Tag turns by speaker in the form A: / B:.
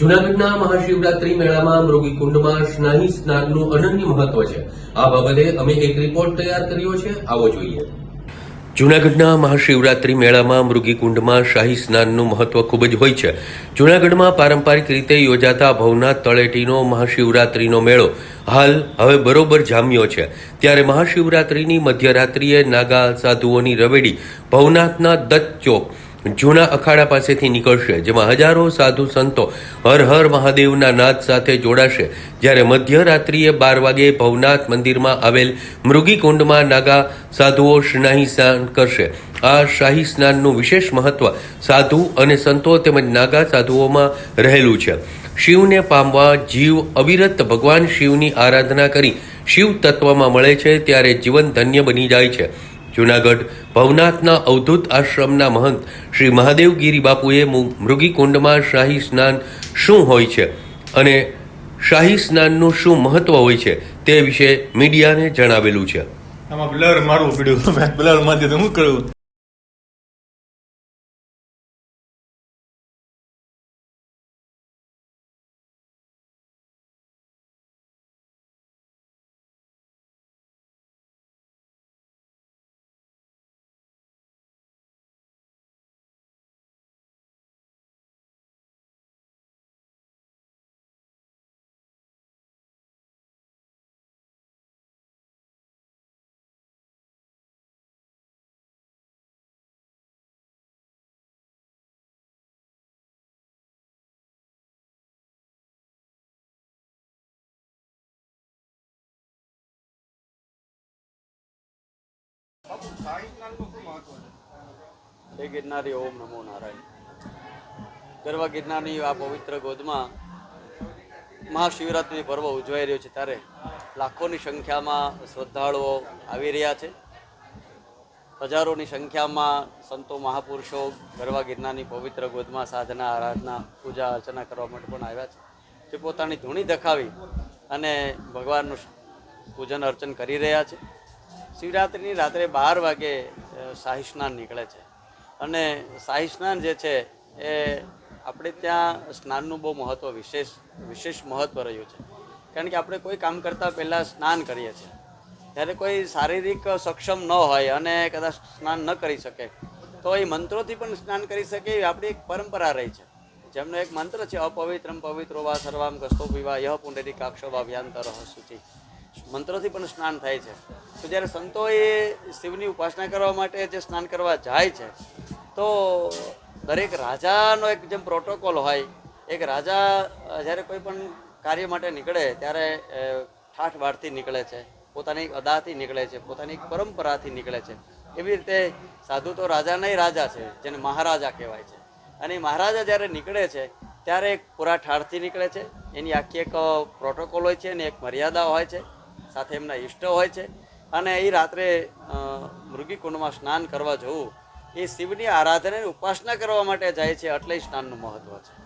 A: જૂનાગઢના મહાશિવરાત્રી મેળામાં મૃગીકુંડમાં સ્નાહી સ્નાનનું અનન્ય મહત્વ છે। આ બાબતે અમે એક રિપોર્ટ તૈયાર કર્યો છે, આવો જોઈએ। જૂનાગઢના મહાશિવરાત્રી મેળામાં મૃગીકુંડમાં શાહી સ્નાનનું મહત્વ ખૂબ જ હોય છે। જૂનાગઢમાં પારંપરિક રીતે યોજાતા ભવનાથ તળેટીનો મહાશિવરાત્રીનો મેળો હાલ હવે બરોબર જામ્યો છે। ત્યારે મહાશિવરાત્રીની મધ્યરાત્રિએ નાગા સાધુઓની રવેડી ભવનાથના દત્ત ચોક જૂના અખાડા પાસેથી નીકળશે, જેમાં હજારો સાધુ સંતો હર હર મહાદેવના નાદ સાથે જોડાશે। જ્યારે મધ્યરાત્રિએ 12 વાગે ભવનાથ મંદિરમાં આવેલ મૃગીકુંડમાં નાગા સાધુઓ સ્નાહી સ્નાન કરશે। આ શાહી સ્નાનનું વિશેષ મહત્વ સાધુ અને સંતો તેમજ નાગા સાધુઓમાં રહેલું છે। શિવને પામવા જીવ અવિરત ભગવાન શિવની આરાધના કરી શિવ તત્વમાં મળે છે, ત્યારે જીવન ધન્ય બની જાય છે। જૂનાગઢ ભવનાથના અવધૂત આશ્રમના મહંત શ્રી મહાદેવગીરી બાપુએ મૃગીકુંડમાં શાહી સ્નાન શું હોય છે અને શાહી સ્નાનનું શું મહત્વ હોય છે તે વિશે મીડિયાને જણાવેલું છે।
B: આમાં બ્લર મારવું પડ્યું, બ્લર માંથી તો શું કરવું।
C: જય ગિરનારી, ઓમ નમો નારાયણ। ગરવા ગિરનારની આ પવિત્ર ગોદમાં મહાશિવરાત્રિ પર્વ ઉજવાઈ રહ્યો છે, ત્યારે લાખોની સંખ્યામાં શ્રદ્ધાળુઓ આવી રહ્યા છે। હજારોની સંખ્યામાં સંતો મહાપુરુષો ગરવા ગિરનારની પવિત્ર ગોદમાં સાધના, આરાધના, પૂજા અર્ચના કરવા માટે પણ આવ્યા છે। તે પોતાની ધૂણી દખાવી અને ભગવાનનું પૂજન અર્ચન કરી રહ્યા છે। શિવરાત્રિની રાત્રે 12 વાગે શાહી સ્નાન નીકળે છે અને શાહી સ્નાન જે છે એ આપણે ત્યાં સ્નાનનું બહુ મહત્ત્વ વિશેષ મહત્ત્વ રહ્યું છે। કારણ કે આપણે કોઈ કામ કરતાં પહેલાં સ્નાન કરીએ છીએ, ત્યારે કોઈ શારીરિક સક્ષમ ન હોય અને કદાચ સ્નાન ન કરી શકે તો એ મંત્રોથી પણ સ્નાન કરી શકે એવી આપણી એક પરંપરા રહી છે, જેમનો એક મંત્ર છે અપવિત્રમ પવિત્રો વા સર્વામ કસ્તો પીવા યહ પુંડરીકાક્ષો વા વ્યાંતર શુચિ। મંત્રોથી પણ સ્નાન થાય છે। તો જ્યારે સંતો એ શિવની ઉપાસના કરવા માટે જે સ્નાન કરવા જાય છે, તો દરેક રાજાનો એક જેમ પ્રોટોકોલ હોય, એક રાજા જ્યારે કોઈ પણ કાર્ય માટે નીકળે ત્યારે ઠાઠ બાઠથી નીકળે છે, પોતાની અદાથી નીકળે છે, પોતાની પરંપરાથી નીકળે છે। એવી રીતે સાધુ તો રાજાના રાજા છે, જેને મહારાજા કહેવાય છે। અને મહારાજા જ્યારે નીકળે છે ત્યારે એક પૂરા ઠાઠથી નીકળે છે, એની આખી એક પ્રોટોકોલ હોય છે, એની એક મર્યાદા હોય છે, સાથે એમના ઇષ્ટ હોય છે। અને એ રાત્રે મૃગીકુંડમાં સ્નાન કરવા જવું એ શિવની આરાધનાની ઉપાસના કરવા માટે જાય છે, એટલે સ્નાનનું મહત્વ છે।